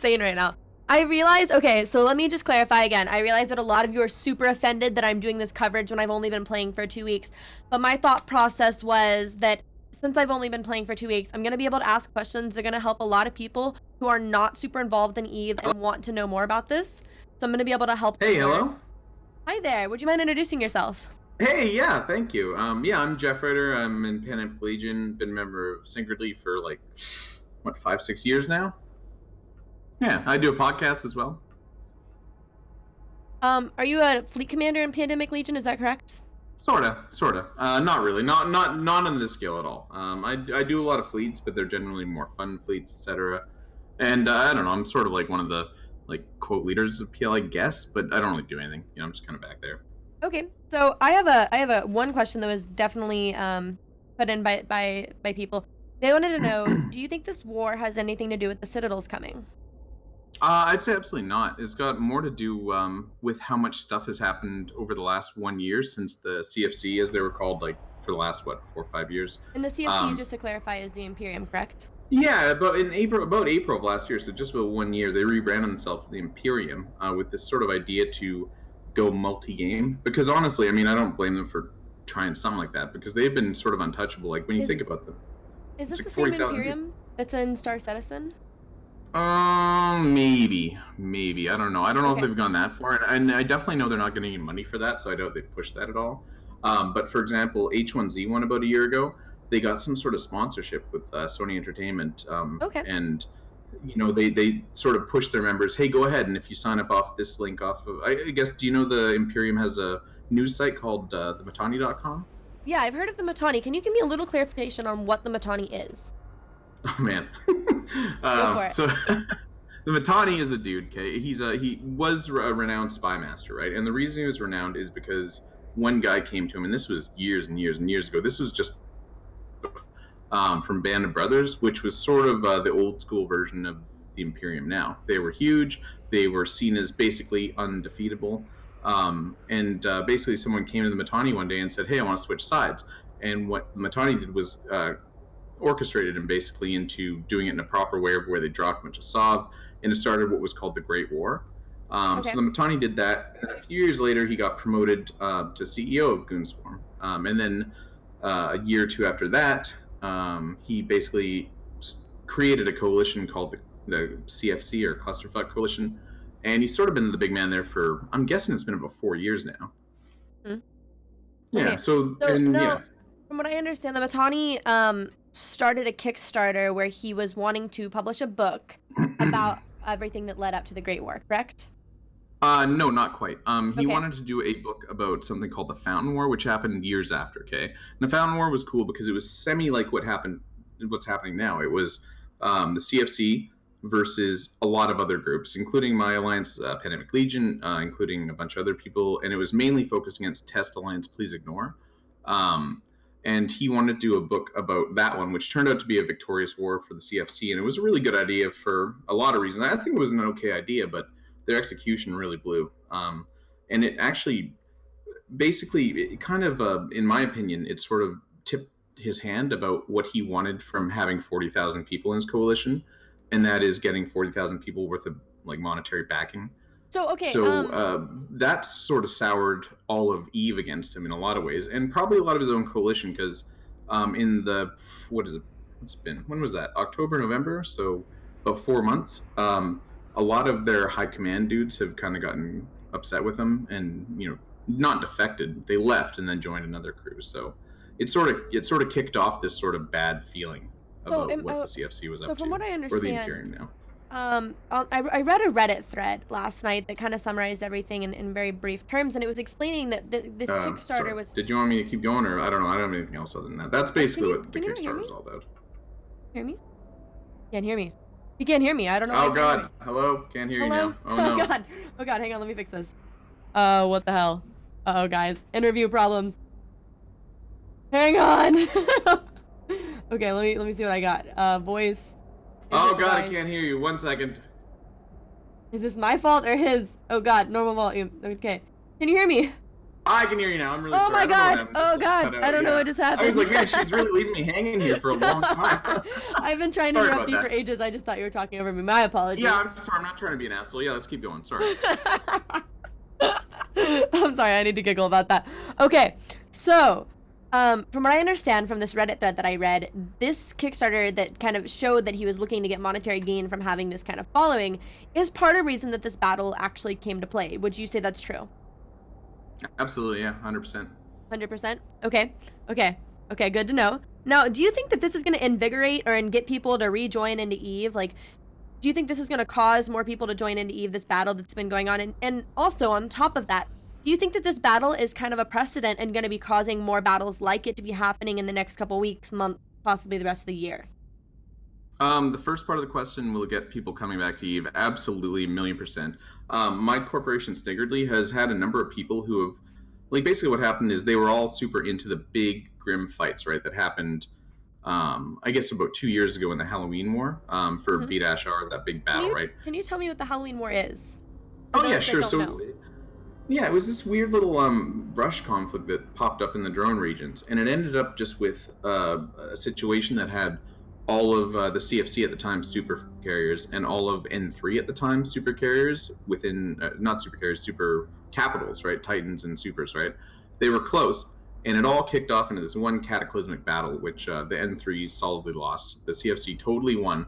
insane right now. I realize, okay, so let me just clarify again. I realize that a lot of you are super offended that I'm doing this coverage when I've only been playing for 2 weeks. But my thought process was that since I've only been playing for 2 weeks, I'm going to be able to ask questions that are going to help a lot of people who are not super involved in EVE and want to know more about this. So I'm going to be able to help them. Hey, hello. Hi there. Would you mind introducing yourself? Hey, yeah, thank you. Yeah, I'm JEFFRAIDER. I'm in Pandemic Legion. Been a member of Synchrony for like, what, 5-6 years now? Yeah, I do a podcast as well. Are you a fleet commander in Pandemic Legion? Is that correct? Sorta. Not really. Not on this scale at all. I do a lot of fleets, but they're generally more fun fleets, etc. And I don't know. I'm sort of like one of the like quote leaders of PL, I guess, but I don't really do anything. You know, I'm just kind of back there. Okay, so I have a one question that was definitely put in by people. They wanted to know, do you think this war has anything to do with the Citadels coming? I'd say absolutely not. It's got more to do with how much stuff has happened over the last 1 year since the CFC, as they were called, like for the last 4 or 5 years. And the CFC, just to clarify, is the Imperium, correct? Yeah, about April of last year, so just about 1 year, they rebranded themselves the Imperium with this sort of idea to go multi-game. Because honestly, I mean, I don't blame them for trying something like that because they've been sort of untouchable. Like when you think about them, is this the same Imperium that's in Star Citizen? Maybe. I don't know. I don't know if they've gone that far, and I definitely know they're not getting any money for that, so I doubt they've pushed that at all. But for example, H1Z1 about a year ago, they got some sort of sponsorship with Sony Entertainment, and you know they sort of pushed their members. Hey, go ahead, and if you sign up off this link off of, I guess, do you know the Imperium has a news site called the Mittani.com? Yeah, I've heard of the Mittani. Can you give me a little clarification on what the Mittani is? Oh man. Go for it. So the Mittani is a dude, okay? He was a renowned spy master, right? And the reason he was renowned is because one guy came to him, and this was years and years and years ago. This was just from Band of Brothers, which was sort of the old school version of the Imperium now. They were huge. They were seen as basically undefeatable. And basically someone came to the Mittani one day and said, hey, I want to switch sides. And what the Mittani did was orchestrated him basically into doing it in a proper way where they dropped a bunch of Sov, and it started what was called the Great War. So the Mittani did that, and a few years later he got promoted to CEO of Goonswarm. And then a year or two after that, he basically created a coalition called the CFC, or Clusterfuck Coalition, and he's sort of been the big man there for, I'm guessing it's been about 4 years now. Yeah, so now, from what I understand, the Mittani started a Kickstarter where he was wanting to publish a book about everything that led up to the Great War, correct? No, not quite. He wanted to do a book about something called the Fountain War, which happened years after, okay? And the Fountain War was cool because it was semi like what's happening now. It was the CFC versus a lot of other groups, including my alliance, Pandemic Legion, including a bunch of other people, and it was mainly focused against Test Alliance, Please Ignore. And he wanted to do a book about that one, which turned out to be a victorious war for the CFC, and it was a really good idea for a lot of reasons. I think it was an okay idea, but their execution really blew. And it actually, basically, it kind of, in my opinion, it sort of tipped his hand about what he wanted from having 40,000 people in his coalition, and that is getting 40,000 people worth of like monetary backing. So that sort of soured all of EVE against him in a lot of ways, and probably a lot of his own coalition, because in the, what's it been? When was that? October, November? So about 4 months. A lot of their high command dudes have kind of gotten upset with him, and not defected. They left and then joined another crew. So it sort of kicked off this sort of bad feeling about what the CFC was up to. From what I understand, or the Imperium now. I read a Reddit thread last night that kind of summarized everything in very brief terms, and it was explaining that this Kickstarter was... Did you want me to keep going, or I don't know, I don't have anything else other than that. That's basically what the Kickstarter is all about. Hear me? Can't hear me. You can't hear me, I don't know. Oh god, hello? Can't hear you now. Oh no. Oh god, hang on, let me fix this. What the hell? Uh-oh, guys. Interview problems. Hang on! Okay, let me see what I got. Voice... Oh god, I can't hear you. 1 second. Is this my fault or his? Oh god, normal volume. Okay. Can you hear me? I can hear you now. I'm really Oh sorry. my god! I Oh god! I don't know what just happened. I was like, man, she's really leaving me hanging here for a long time. I've been trying to interrupt you for ages. I just thought you were talking over me. My apologies. Yeah, I'm sorry. I'm not trying to be an asshole. Yeah, let's keep going. Sorry. I'm sorry. I need to giggle about that. Okay, so from what I understand from this Reddit thread that I read, this Kickstarter that kind of showed that he was looking to get monetary gain from having this kind of following is part of the reason that this battle actually came to play. Would you say that's true? Absolutely, yeah, 100%. 100%? Okay, okay, okay, good to know. Now, do you think that this is going to invigorate or get people to rejoin into EVE? Like, do you think this is going to cause more people to join into EVE, this battle that's been going on? And also, on top of that, do you think that this battle is kind of a precedent and going to be causing more battles like it to be happening in the next couple weeks, months, possibly the rest of the year? The first part of the question will get people coming back to EVE. Absolutely, 1,000,000%. My corporation, Sniggardly, has had a number of people who have, like, basically what happened is they were all super into the big, grim fights, right, that happened, I guess about 2 years ago in the Halloween War, for B-R, that big battle, right? Can you tell me what the Halloween War is? Oh, yeah, sure. So, yeah, it was this weird little brush conflict that popped up in the drone regions, and it ended up just with a situation that had all of the CFC at the time super carriers and all of N3 at the time super carriers within, not super carriers, super capitals, right? Titans and supers, right? They were close, and it all kicked off into this one cataclysmic battle, which the N3 solidly lost. The CFC totally won,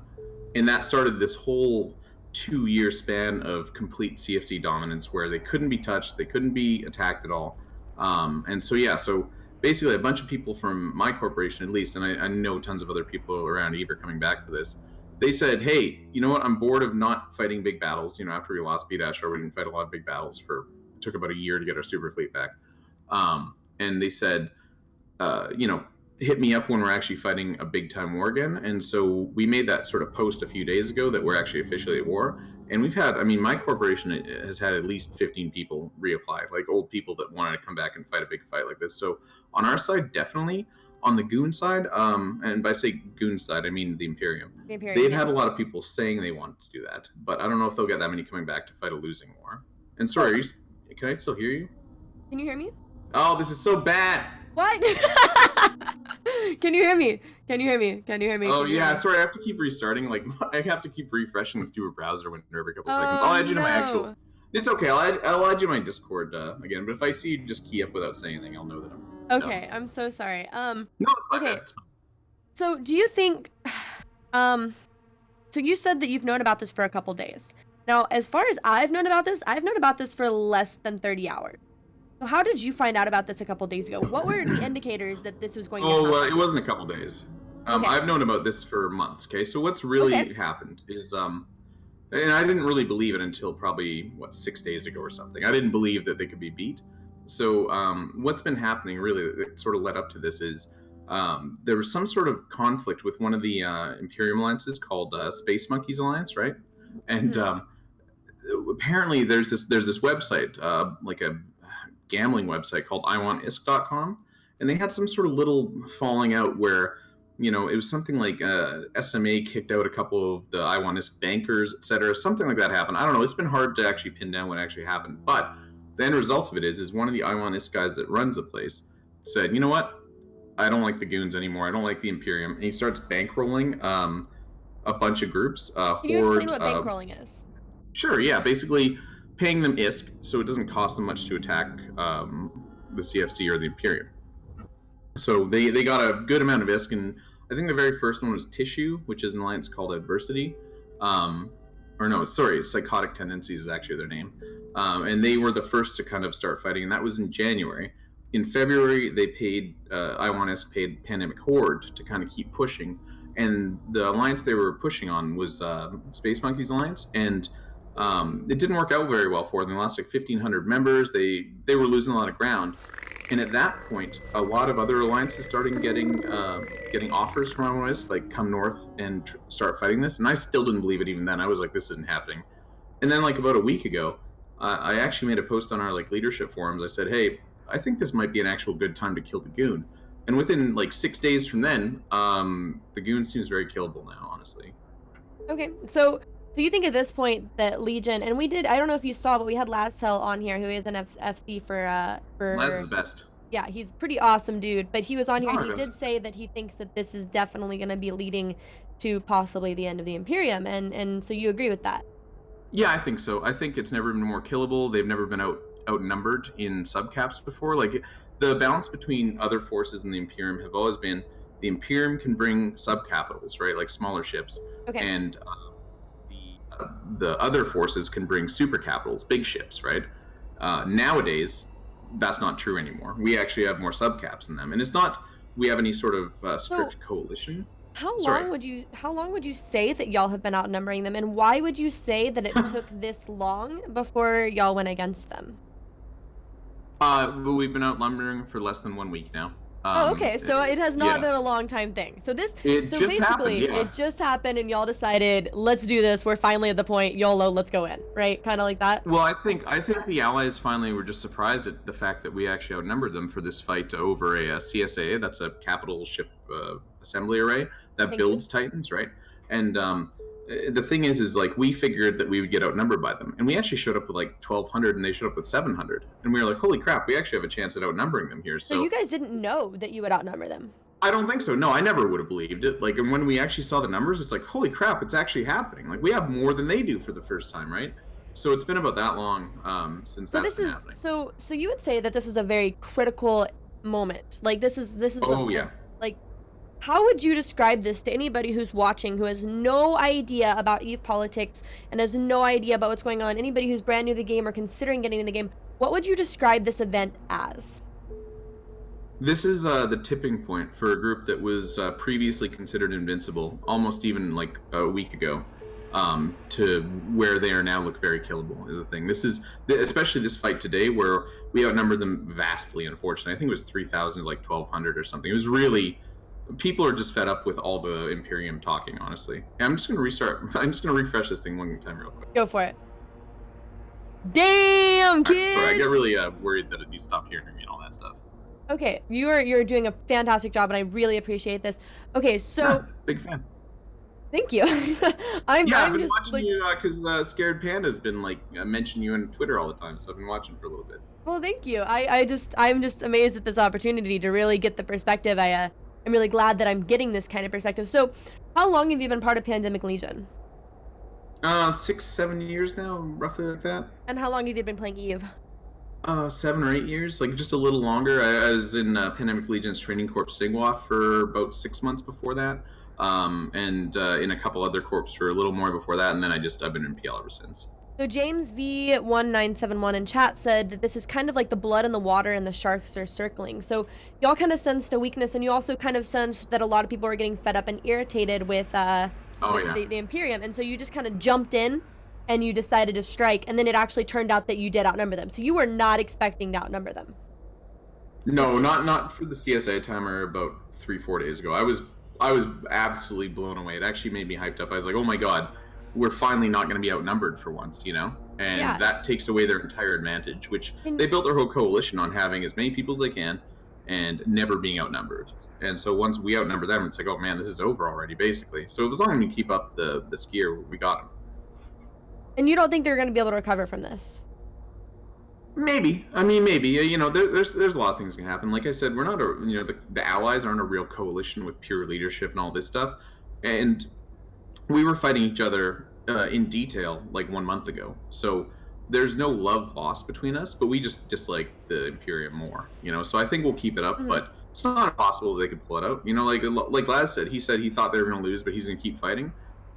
and that started this whole 2-year span of complete CFC dominance where they couldn't be touched, they couldn't be attacked at all. And so, yeah, so basically a bunch of people from my corporation, at least, and I know tons of other people around EVE are coming back for this, they said, hey, you know what, I'm bored of not fighting big battles. You know, after we lost B-R, we didn't fight a lot of big battles it took about a year to get our super fleet back. And they said, you know, hit me up when we're actually fighting a big time war again. And so we made that sort of post a few days ago that we're actually officially at war. And we've had, I mean, my corporation has had at least 15 people reapply, like old people that wanted to come back and fight a big fight like this. So on our side, definitely. On the Goon side, and by say Goon side, I mean the Imperium. They've had a lot of people saying they wanted to do that, but I don't know if they'll get that many coming back to fight a losing war. And sorry, can I still hear you? Can you hear me? Oh, this is so bad. What? Can you hear me? Can you hear me? Can you hear me? Oh, yeah, sorry, I have to keep restarting. Like, I have to keep refreshing the stupid browser window every couple seconds. I'll add you to my actual... It's okay, I'll add you to my Discord again, but if I see you just key up without saying anything, I'll know that I'm... Okay, I'm so sorry. No, it's fine. Okay, so do you think... so you said that you've known about this for a couple days. Now, as far as I've known about this for less than 30 hours. So how did you find out about this a couple days ago? What were the indicators that this was going to happen? Oh, it wasn't a couple days. Okay. I've known about this for months, okay? So what's really happened is, and I didn't really believe it until probably, 6 days ago or something. I didn't believe that they could be beat. So what's been happening really that sort of led up to this is there was some sort of conflict with one of the Imperium alliances called Space Monkeys Alliance, right? And apparently there's this website, like a gambling website called iwantisc.com, and they had some sort of little falling out where, you know, it was something like SMA kicked out a couple of the iWantISC bankers, etc. Something like that happened. I don't know. It's been hard to actually pin down what actually happened, but the end result of it is one of the iWantISC guys that runs the place said, you know what? I don't like the Goons anymore. I don't like the Imperium. And he starts bankrolling a bunch of groups. Can you explain what bankrolling is? Sure, yeah. Basically paying them ISK so it doesn't cost them much to attack the CFC or the Imperium. So they got a good amount of ISK, and I think the very first one was Tissue, which is an alliance called Adversity. Or no, sorry, Psychotic Tendencies is actually their name. And they were the first to kind of start fighting, and that was in January. In February, they paid, iWantISC paid Pandemic Horde to kind of keep pushing. And the alliance they were pushing on was Space Monkeys Alliance, and it didn't work out very well for them. They lost like 1,500 members. They were losing a lot of ground. And at that point, a lot of other alliances started getting offers from iWantISC, like come north and start fighting this. And I still didn't believe it even then. I was like, this isn't happening. And then like about a week ago, I actually made a post on our like leadership forums. I said, hey, I think this might be an actual good time to kill the Goon. And within like 6 days from then, the Goon seems very killable now, honestly. Okay, so So you think at this point that Legion, and we did, I don't know if you saw, but we had Lassell on here, who is an FC Laz is the best. yeah, he's a pretty awesome dude, but he was on here and he Best. did say that he thinks that this is definitely going to be leading to possibly the end of the Imperium, and so you agree with that? Yeah, I think so. I think it's never been more killable. They've never been outnumbered in subcaps before. Like the balance between other forces and the Imperium have always been the Imperium can bring subcapitals, right, like smaller ships, Okay. and the other forces can bring supercapitals, big ships, right? Nowadays, that's not true anymore. We actually have more subcaps in them, and it's not we have any sort of strict coalition. How long would you say that y'all have been outnumbering them, and why would you say that it took this long before y'all went against them? We've been outnumbering for less than 1 week now. Oh, okay. So it has not been a long time thing. So basically, it just happened, and y'all decided, let's do this. We're finally at the point, YOLO, let's go in, right? Kind of like that. Well, I think the Allies finally were just surprised at the fact that we actually outnumbered them for this fight over a CSA. That's a capital ship assembly array that builds Titans, right? And the thing is like we figured that we would get outnumbered by them, and we actually showed up with like 1,200, and they showed up with 700, and we were like, holy crap, we actually have a chance at outnumbering them here. So you guys didn't know that you would outnumber them? I don't think so. No, I never would have believed it. Like, and when we actually saw the numbers, it's like, holy crap, it's actually happening. Like, we have more than they do for the first time, right? So it's been about that long since that's been happening. So you would say that this is a very critical moment. Like, this is like, how would you describe this to anybody who's watching, who has no idea about EVE politics and has no idea about what's going on? Anybody who's brand new to the game or considering getting in the game, what would you describe this event as? This is the tipping point for a group that was previously considered invincible, almost even like a week ago, to where they are now look very killable is the thing. This is, especially this fight today, where we outnumbered them vastly, unfortunately. I think it was 3,000 like 1,200 or something. It was really... People are just fed up with all the Imperium talking, honestly. Yeah, I'm just going to restart. I'm just going to refresh this thing one time real quick. Go for it. Damn, kids! Sorry, I get really worried that you stopped hearing me and all that stuff. Okay, you're doing a fantastic job, and I really appreciate this. Okay, so... Yeah, big fan. Thank you. I've been watching you because Scared Panda's been like mentioning you on Twitter all the time, so I've been watching for a little bit. Well, thank you. I'm just amazed at this opportunity to really get the perspective. I'm really glad that I'm getting this kind of perspective. So, how long have you been part of Pandemic Legion? 6, 7 years now, roughly like that. And how long have you been playing EVE? 7 or 8 years, like just a little longer. I was in Pandemic Legion's Training Corps Stingwaff for about 6 months before that, and in a couple other corps for a little more before that, and then I've been in PL ever since. So James V1971 in chat said that this is kind of like the blood in the water and the sharks are circling. So y'all kind of sensed a weakness, and you also kind of sensed that a lot of people are getting fed up and irritated with the Imperium, and so you just kind of jumped in and you decided to strike, and then it actually turned out that you did outnumber them. So you were not expecting to outnumber them. No, not for the CSA timer about 3-4 days ago. I was absolutely blown away. It actually made me hyped up. I was like, oh my god, we're finally not going to be outnumbered for once, you know? And that takes away their entire advantage, which they built their whole coalition on having as many people as they can and never being outnumbered. And so once we outnumber them, it's like, oh man, this is over already, basically. So as long as we keep up the skier, we got them. And you don't think they're going to be able to recover from this? Maybe. I mean, maybe. You know, there's a lot of things can happen. Like I said, we're not the allies aren't a real coalition with pure leadership and all this stuff. And we were fighting each other in detail like 1 month ago. So there's no love lost between us, but we just dislike the Imperium more, you know? So I think we'll keep it up, but it's not impossible that they could pull it out. You know, like Laz said, he thought they were going to lose, but he's going to keep fighting.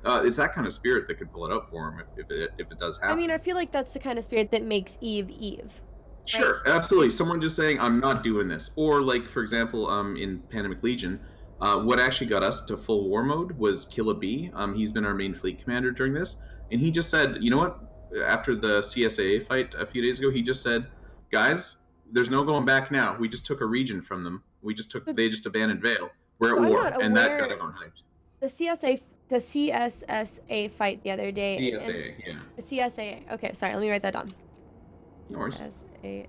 It's that kind of spirit that could pull it out for him if it does happen. I mean, I feel like that's the kind of spirit that makes EVE EVE. Sure, right? Absolutely. Someone just saying, I'm not doing this. Or like, for example, in Pandemic Legion, what actually got us to full war mode was Killa B. He's been our main fleet commander during this. And he just said, you know what? After the CSA fight a few days ago, he just said, guys, there's no going back now. We just took a region from them. They just abandoned Vale. We're at war. And that got everyone hyped. The CSSA fight the other day. CSA, yeah. The CSA. Okay, sorry. Let me write that down. No worries. CSAA.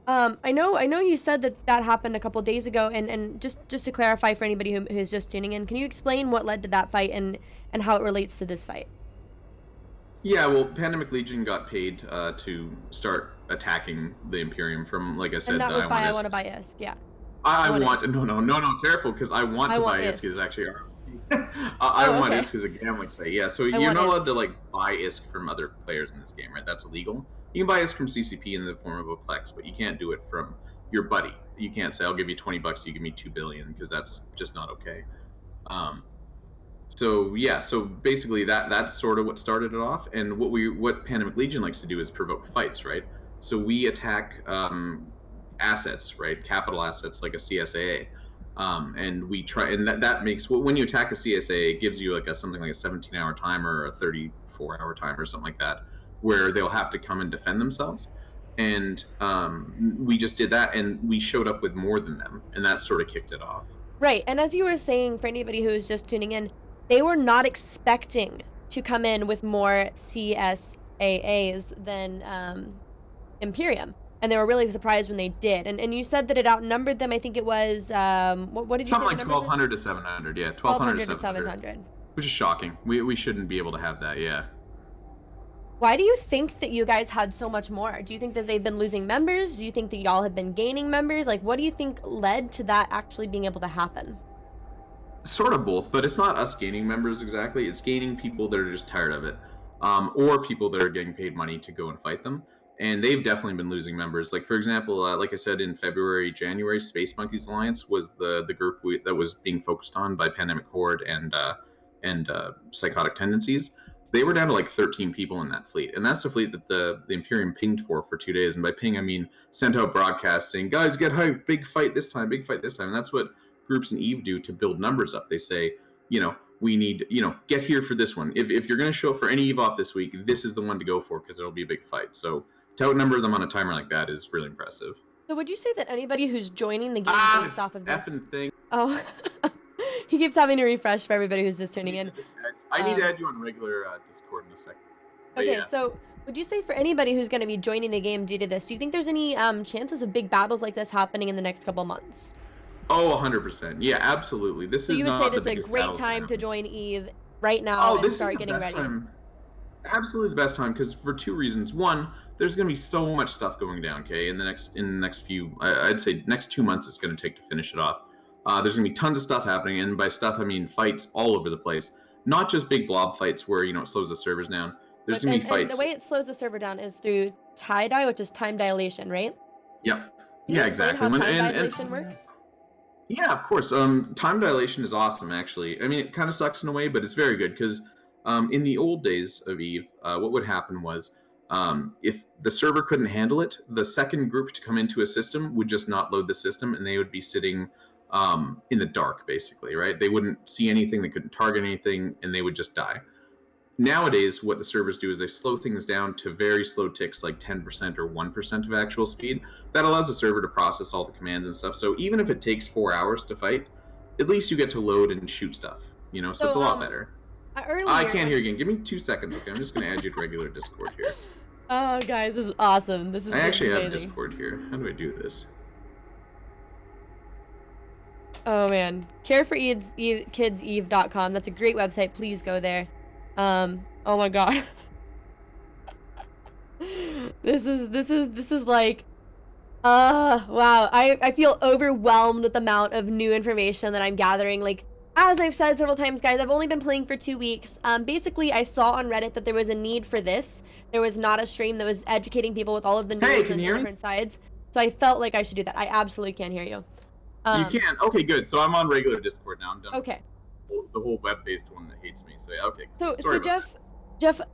I know you said that happened a couple days ago, and just to clarify for anybody who's just tuning in, can you explain what led to that fight and how it relates to this fight? Yeah, well, Pandemic Legion got paid to start attacking the Imperium from, like I And said, that was I by want I ISK. want to buy ISK. Yeah. I want want ISK. no, careful, because I want I to want buy ISK ISK. is actually I Oh, want okay. ISK is a gambling site. Yeah, so I you're want not allowed ISK. to like buy ISK from other players in this game, right? That's illegal. You can buy ISK from CCP in the form of a Plex, but you can't do it from your buddy. You can't say I'll give you $20, you give me 2 billion, because that's just not okay. Um, so yeah, so basically that's sort of what started it off, and what Pandemic Legion likes to do is provoke fights, right? So we attack assets, right? Capital assets like a CSAA, and we try, and that makes, well, when you attack a CSAA, it gives you like something like a 17-hour timer or a 34-hour timer or something like that, where they'll have to come and defend themselves. And we just did that, and we showed up with more than them, and that sort of kicked it off. Right. And as you were saying, for anybody who's just tuning in, they were not expecting to come in with more CSAAs than Imperium. And they were really surprised when they did. And you said that it outnumbered them. I think it was, what did you Something say like the numbers were? 1,200 to 700, yeah, 1,200 to 1200 to 700, 700. which is shocking. We shouldn't be able to have that, yeah. Why do you think that you guys had so much more? Do you think that they've been losing members? Do you think that y'all have been gaining members? Like, what do you think led to that actually being able to happen? Sort of both, but it's not us gaining members exactly. It's gaining people that are just tired of it, or people that are getting paid money to go and fight them. And they've definitely been losing members. Like, for example, like I said, in February, January, Space Monkeys Alliance was the group that was being focused on by Pandemic Horde and Psychotic Tendencies. They were down to like 13 people in that fleet, and that's the fleet that the Imperium pinged for 2 days. And by ping, I mean sent out broadcasts saying, "Guys, get hyped! Big fight this time! Big fight this time!" And that's what groups in Eve do to build numbers up. They say, we need, get here for this one. If you're going to show up for any Eve op this week, this is the one to go for, because it'll be a big fight. So to outnumber them on a timer like that is really impressive. So would you say that anybody who's joining the game based off of this? Effing thing. Oh, he keeps having to refresh for everybody who's just tuning in. I need to add you on regular Discord in a second. But Okay, yeah. so would you say for anybody who's going to be joining the game due to this, do you think there's any chances of big battles like this happening in the next couple months? Oh, 100%. Yeah, absolutely. This So is you would not say the this is a biggest great battles time now. to join Eve right now and This start is the getting best ready? time. Absolutely the best time, because for two reasons. One, there's going to be so much stuff going down. Okay, in the next few, I'd say next 2 months it's going to take to finish it off. There's going to be tons of stuff happening, and by stuff I mean fights all over the place. Not just big blob fights where it slows the servers down. There's going to be fights. And the way it slows the server down is through tie-dye, which is time dilation, right? Yep. Can you Yeah, explain exactly. how time dilation works? Yeah, of course. Time dilation is awesome, actually. I mean, it kind of sucks in a way, but it's very good, because in the old days of Eve, what would happen was, if the server couldn't handle it, the second group to come into a system would just not load the system, and they would be sitting in the dark, basically, right? They wouldn't see anything, they couldn't target anything, and they would just die. Nowadays, what the servers do is they slow things down to very slow ticks, like 10% or 1% of actual speed. That allows the server to process all the commands and stuff. So even if it takes 4 hours to fight, at least you get to load and shoot stuff. So it's a lot better. Earlier, I can't hear you again. Give me 2 seconds, okay? I'm just going to add you to regular Discord here. Oh, guys, this is awesome. I actually have Discord here. How do I do this? Oh, man. careforkidseve.com. That's a great website. Please go there. Oh my god. This is like, wow. I feel overwhelmed with the amount of new information that I'm gathering. Like, as I've said several times, guys, I've only been playing for 2 weeks. Basically, I saw on Reddit that there was a need for this. There was not a stream that was educating people with all of the news and the different sides. So I felt like I should do that. I absolutely can't hear you. You can? Okay, good. So I'm on regular Discord now. I'm done. Okay. The whole web-based one that hates me. So yeah, okay. So Jeff,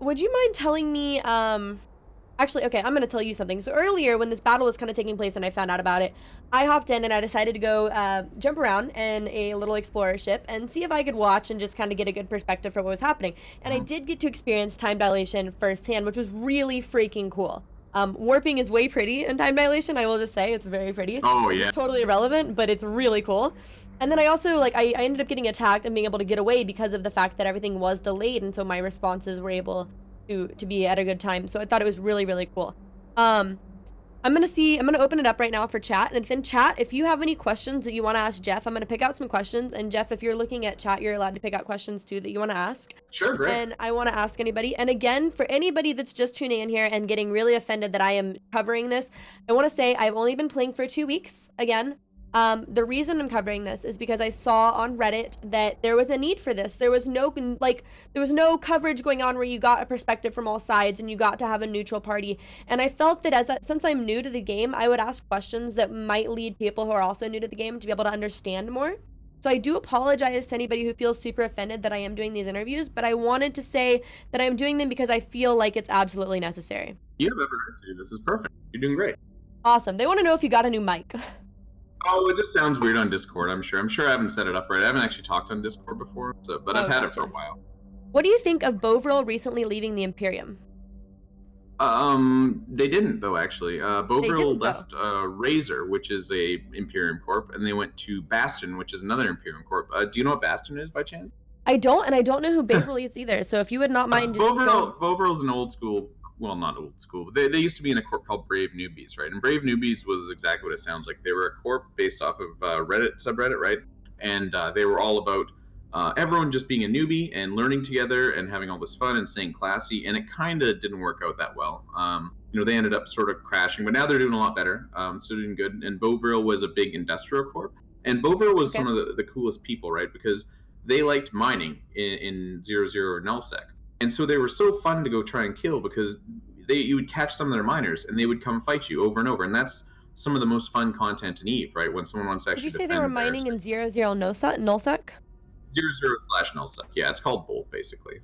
would you mind telling me, actually, okay, I'm going to tell you something. So earlier when this battle was kind of taking place and I found out about it, I hopped in and I decided to go jump around in a little explorer ship and see if I could watch and just kind of get a good perspective for what was happening. And I did get to experience time dilation firsthand, which was really freaking cool. Warping is way pretty in time dilation, I will just say. It's very pretty. Oh, yeah. It's totally irrelevant, but it's really cool. And then I also, like, I ended up getting attacked and being able to get away because of the fact that everything was delayed, and so my responses were able to be at a good time. So I thought it was really, really cool. I'm gonna open it up right now for chat, and if in chat, if you have any questions that you want to ask Jeff, I'm gonna pick out some questions, and Jeff, if you're looking at chat, you're allowed to pick out questions too that you want to ask. Sure, great. And I want to ask anybody, and again, for anybody that's just tuning in here and getting really offended that I am covering this, I want to say I've only been playing for 2 weeks, again. The reason I'm covering this is because I saw on Reddit that there was a need for this. There was no coverage going on where you got a perspective from all sides and you got to have a neutral party. And I felt that since I'm new to the game, I would ask questions that might lead people who are also new to the game to be able to understand more. So I do apologize to anybody who feels super offended that I am doing these interviews, but I wanted to say that I'm doing them because I feel like it's absolutely necessary. You have every right to. This is perfect. You're doing great. Awesome. They want to know if you got a new mic. Oh, it just sounds weird on Discord, I'm sure. I'm sure I haven't set it up right. I haven't actually talked on Discord before, but I've had it for a while. What do you think of Bovril recently leaving the Imperium? They didn't, though, actually. Bovril left Razor, which is a Imperium Corp, and they went to Bastion, which is another Imperium Corp. Do you know what Bastion is, by chance? I don't, and I don't know who Bovril is either, so if you would not mind just Bovril's an old school... Well, not old school, but they used to be in a corp called Brave Newbies, right? And Brave Newbies was exactly what it sounds like. They were a corp based off of Reddit subreddit, right? And they were all about everyone just being a newbie and learning together and having all this fun and staying classy. And it kind of didn't work out that well. They ended up sort of crashing, but now they're doing a lot better. So doing good. And Bovril was a big industrial corp. And Bovril was some of the coolest people, right? Because they liked mining in 0.0 or nullsec. And so they were so fun to go try and kill because you would catch some of their miners and they would come fight you over and over. And that's some of the most fun content in EVE, right? When someone wants to actually Did you say they were mining in 0.0 nullsec? 0.0/nullsec. Yeah, it's called both, basically.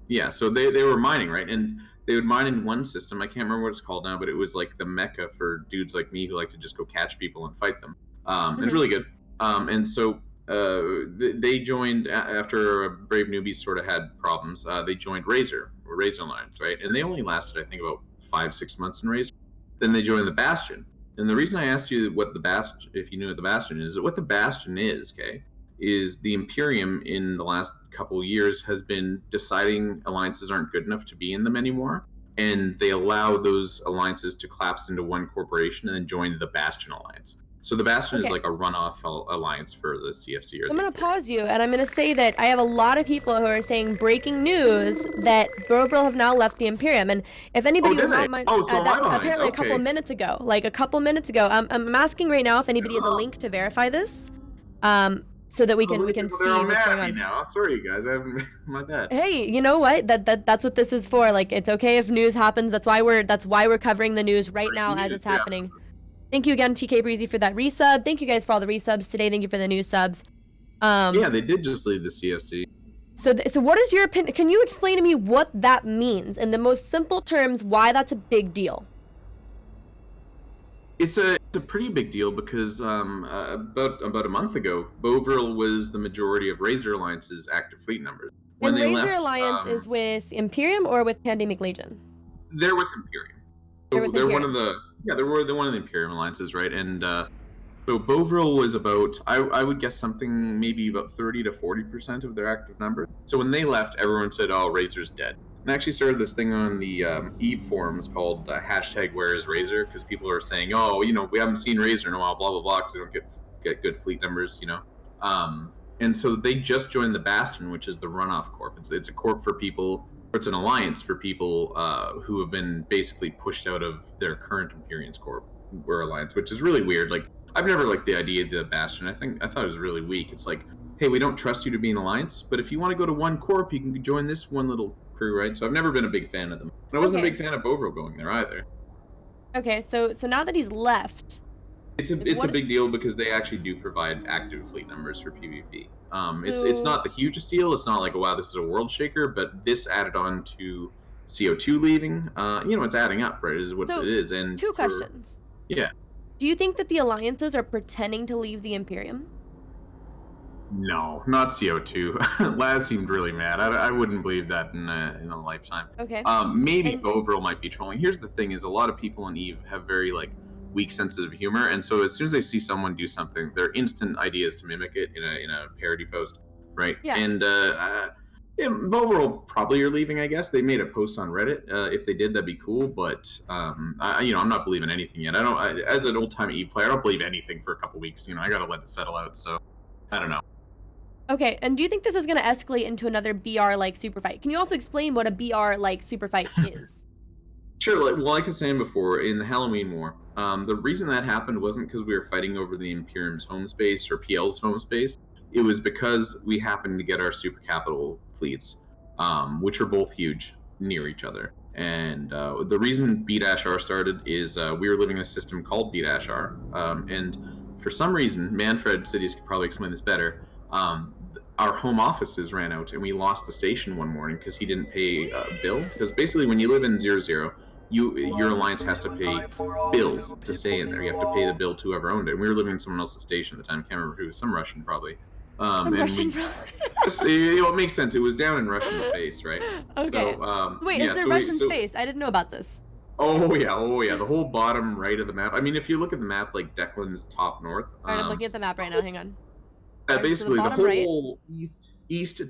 Yeah, so they were mining, right? And they would mine in one system. I can't remember what it's called now, but it was like the mecca for dudes like me who like to just go catch people and fight them. It's really good. And so they joined after Brave Newbies sort of had problems. They joined Razor Alliance, right? And they only lasted, I think, about 5-6 months in Razor. Then they joined the Bastion. And the reason I asked you what the Bastion, if you knew what the Bastion is, what the Bastion is, okay, is the Imperium in the last couple of years has been deciding alliances aren't good enough to be in them anymore. And they allow those alliances to collapse into one corporation and then join the Bastion Alliance. So the Bastion is like a runoff alliance for the CFC. I'm going to pause you, and I'm going to say that I have a lot of people who are saying breaking news that Bovril have now left the Imperium. And if anybody would not mind, apparently a couple minutes ago, I'm asking right now if anybody has a link to verify this, so that we can see what's going on. Now. Sorry, you guys, I haven't. My bad. Hey, you know what? That's what this is for. Like, it's okay if news happens. That's why we're covering the news right now as it's happening. Yeah. Thank you again, TK Breezy, for that resub. Thank you guys for all the resubs today. Thank you for the new subs. Yeah, they did just leave the CFC. So what is your opinion? Can you explain to me what that means in the most simple terms? Why that's a big deal? It's a pretty big deal because about a month ago, Bovril was the majority of Razor Alliance's active fleet numbers. When and Razor Alliance is with Imperium or with Pandemic Legion? They're with Imperium. They're one of the they're one of the Imperium alliances, right? And so Bovril was about I would guess something maybe about 30 to 40% of their active numbers. So when they left, everyone said, "Oh, Razor's dead." And I actually started this thing on the EVE forums called #WhereIsRazor because people are saying, "Oh, we haven't seen Razor in a while, blah blah blah," because they don't get good fleet numbers, And so they just joined the Bastion, which is the runoff corp. It's a corp for people. It's an alliance for people who have been basically pushed out of their current Imperium's corp or alliance, which is really weird. Like, I've never liked the idea of the Bastion. I thought it was really weak. It's like, hey, we don't trust you to be an alliance, but if you want to go to one corp, you can join this one little crew, right? So I've never been a big fan of them. And I wasn't a big fan of Bovril going there either. Okay, so now that he's left, it's a big deal because they actually do provide active fleet numbers for PvP. It's not the hugest deal. It's not like, wow, this is a world shaker, but this added on to CO2 leaving. It's adding up, right? Is what it is. And two questions. Yeah. Do you think that the alliances are pretending to leave the Imperium? No, not CO2. Laz seemed really mad. I wouldn't believe that in a lifetime. Okay. Maybe Bovril might be trolling. Here's the thing: is a lot of people in EVE have very weak senses of humor, and so as soon as they see someone do something, their instant idea is to mimic it in a parody post, right? Yeah. And Yeah, overall, probably are leaving. I guess they made a post on Reddit. If they did, that'd be cool. But I'm not believing anything yet. As an old time E player, I don't believe anything for a couple weeks. I gotta let it settle out. So I don't know. Okay, and do you think this is going to escalate into another BR-like super fight? Can you also explain what a BR-like super fight is? Sure. Like I was saying before, in the Halloween War, the reason that happened wasn't because we were fighting over the Imperium's home space or PL's home space. It was because we happened to get our super capital fleets, which are both huge, near each other. And the reason B-R started is we were living in a system called B-R, and for some reason, Manfred Cities could probably explain this better. Our home offices ran out, and we lost the station one morning because he didn't pay a bill. Because basically, when you live in 00, your alliance has to pay bills to stay in there. You have to pay the bill to whoever owned it. And we were living in someone else's station at the time. I can't remember who. Some Russian probably. Some And Russian it makes sense. It was down in Russian space, right? Okay. So, Wait, yeah, is there Russian space? I didn't know about this. Oh yeah. The whole bottom right of the map. I mean, if you look at the map, like Declan's top north. All right, I'm looking at the map right now. Hang on. Basically, so the whole right? east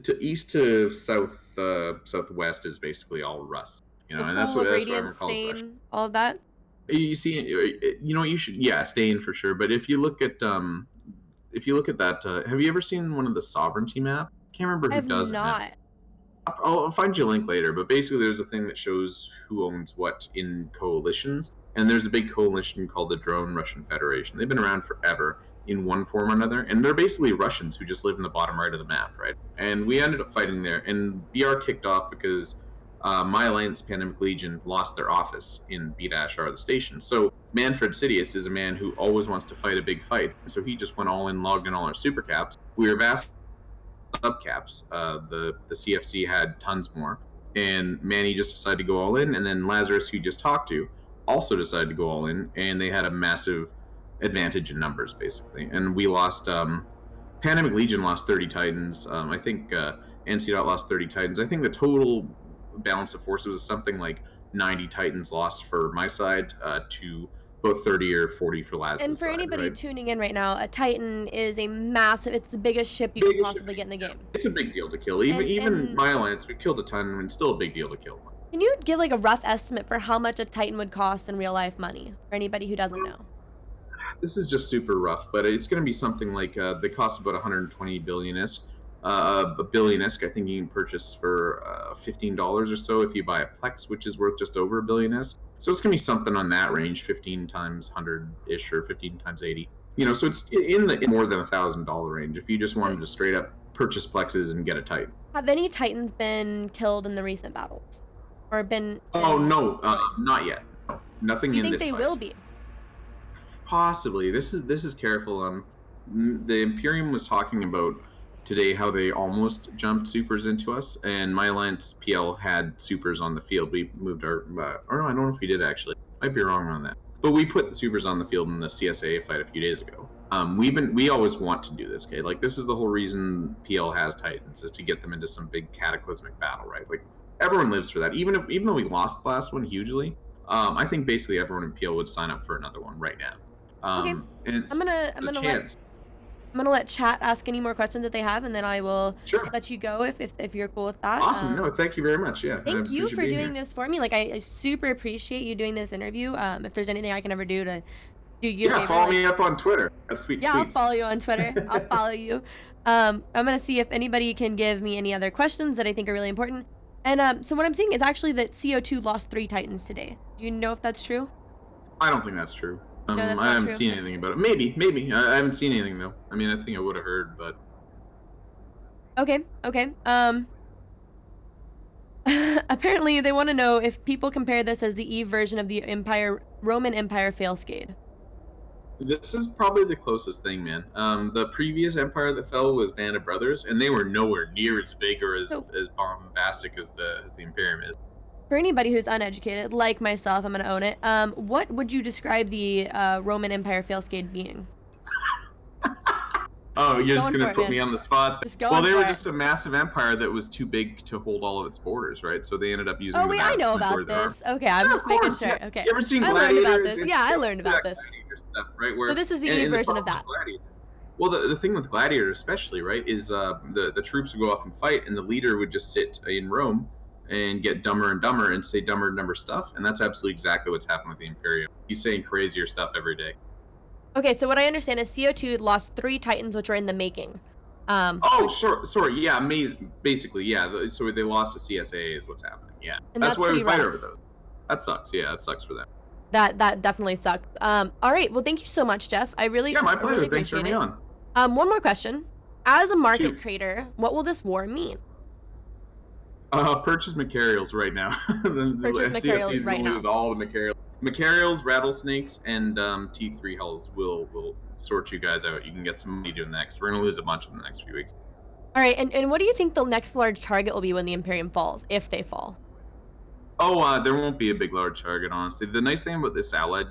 to southwest is basically all Rus. The And that's pool what of that's what radiance, everyone calls Russia. stain, all of that. You see, you should stain for sure. But if you look at that, have you ever seen one of the sovereignty map? I can't remember I who have does it. not. I'll find you a link later, but basically there's a thing that shows who owns what in coalitions, and there's a big coalition called the Drone Russian Federation. They've been around forever in one form or another, and they're basically Russians who just live in the bottom right of the map, right? And we ended up fighting there, and BR kicked off because my alliance, Pandemic Legion, lost their office in B-R, the station. So Manfred Sidious is a man who always wants to fight a big fight, so he just went all in, logged in all our super caps. We were vast subcaps. The CFC had tons more, and Manny just decided to go all in, and then Lazarus, who you just talked to, also decided to go all in, and they had a massive advantage in numbers, basically. And we lost. Pandemic Legion lost 30 Titans. I think NC lost 30 Titans. I think the total balance of forces was something like 90 Titans lost for my side to about 30 or 40 for Lazarus. And for side, anybody right? tuning in right now, a Titan is a massive, it's the biggest ship you can possibly get in the game. It's a big deal to kill. Even my alliance, we killed a Titan, and it's still a big deal to kill one. Can you give like a rough estimate for how much a Titan would cost in real life money for anybody who doesn't know? This is just super rough, but it's going to be something like they cost about 120 billion-isk. A billion-isk, I think you can purchase for $15 or so if you buy a Plex, which is worth just over a billion-isk. So it's going to be something on that range, 15 times 100-ish or 15 times 80. So it's in the more than $1,000 range if you just wanted to straight up purchase Plexes and get a Titan. Have any Titans been killed in the recent battles? Or been... Oh, no, not yet. No, nothing in this fight. Do you think they will be? Possibly. This is careful. The Imperium was talking about today how they almost jumped supers into us, and my alliance PL had supers on the field. We moved our, or no, I don't know if we did actually. Might be wrong on that. But we put the supers on the field in the CSA fight a few days ago. We always want to do this, okay? Like this is the whole reason PL has Titans, is to get them into some big cataclysmic battle, right? Like everyone lives for that. Even though we lost the last one hugely, I think basically everyone in PL would sign up for another one right now. Okay. And I'm gonna let chat ask any more questions that they have, and then I will let you go if you're cool with that. Awesome. No, thank you very much. Yeah. Thank you for doing this for me. Like I super appreciate you doing this interview. If there's anything I can ever do to do you a favor, follow me up on Twitter. That's sweet. Yeah, tweets. I'll follow you on Twitter. I'll follow you. I'm gonna see if anybody can give me any other questions that I think are really important. And so what I'm seeing is actually that CO2 lost 3 Titans today. Do you know if that's true? I don't think that's true. No, that's I haven't true. seen anything about it. Maybe. I haven't seen anything though. I mean, I think I would have heard, but. Okay. Apparently, they want to know if people compare this as the Eve version of the Roman Empire failscade. This is probably the closest thing, man. The previous empire that fell was Band of Brothers, and they were nowhere near as big or as bombastic as the Imperium is. For anybody who's uneducated, like myself, I'm gonna own it. What would you describe the Roman Empire failscade being? Oh, you're just gonna put me on the spot. Well, they were just a massive empire that was too big to hold all of its borders, right? So they ended up using. Oh wait, I know about this. Okay, I'm just making sure. Yeah. Okay. You ever seen I Gladiator? learned about this. Yeah, I learned about this. Stuff, right? Where, so this is the Eve version of that. Gladiator. Well, the thing with Gladiator, especially, right, is the troops would go off and fight, and the leader would just sit in Rome and get dumber and dumber and say dumber and dumber stuff, and that's absolutely exactly what's happened with the Imperium. He's saying crazier stuff every day. Okay, so what I understand is CO2 lost 3 Titans, which are in the making. Oh, sure, sorry, yeah, basically, yeah. So they lost to CSA is what's happening. Yeah, And that's that's why we pretty fight rough. over those. That sucks. Yeah, that sucks for them. That definitely sucks. All right, well, thank you so much, Jeff. I really, Yeah, my I pleasure. really Thanks for appreciate having me it. on. One more question. As a market Shoot. trader, what will this war mean? Purchase Macarials right now. Purchase Macarials CFC's right gonna now. lose all the Macarials. Macarials, rattlesnakes, and T3 hulls will sort you guys out. You can get some money doing next. We're gonna lose a bunch in the next few weeks. All right, and what do you think the next large target will be when the Imperium falls, if they fall? Oh, there won't be a big, large target, honestly. The nice thing about this allied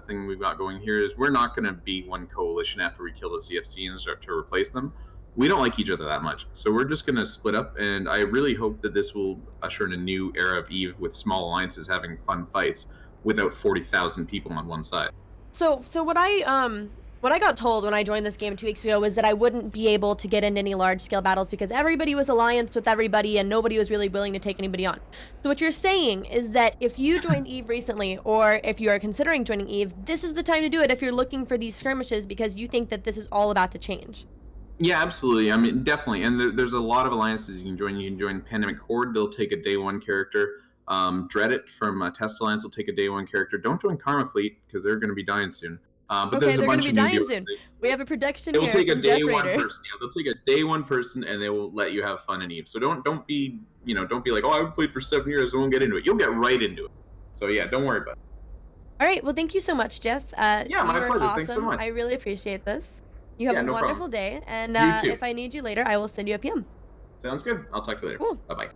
thing we've got going here is we're not going to be one coalition after we kill the CFC and start to replace them. We don't like each other that much, so we're just going to split up, and I really hope that this will usher in a new era of EVE with small alliances having fun fights without 40,000 people on one side. So what I got told when I joined this game 2 weeks ago was that I wouldn't be able to get into any large scale battles because everybody was allianced with everybody and nobody was really willing to take anybody on. So what you're saying is that if you joined EVE recently, or if you are considering joining EVE, this is the time to do it if you're looking for these skirmishes because you think that this is all about to change. Yeah, absolutely. I mean, definitely. And there's a lot of alliances you can join. You can join Pandemic Horde. They'll take a day 1 character. Dread It from Test Alliance will take a day 1 character. Don't join Karma Fleet because they're going to be dying soon. But Okay, there's a they're bunch gonna of be new dying deals. soon. We have a prediction They'll here take a from day 1 JEFFRAIDER. person. Yeah, they'll take a day 1 person, and they will let you have fun in EVE. So don't be like, oh, I haven't played for 7 years, I won't get into it. You'll get right into it. So yeah, don't worry about it. All right, well, thank you so much, Jeff. Yeah, my you were pleasure. awesome. Thanks so much. I really appreciate this. You have Yeah, a no wonderful problem. day, and You too. if I need you later, I will send you a PM. Sounds good. I'll talk to you later. Cool. Bye bye.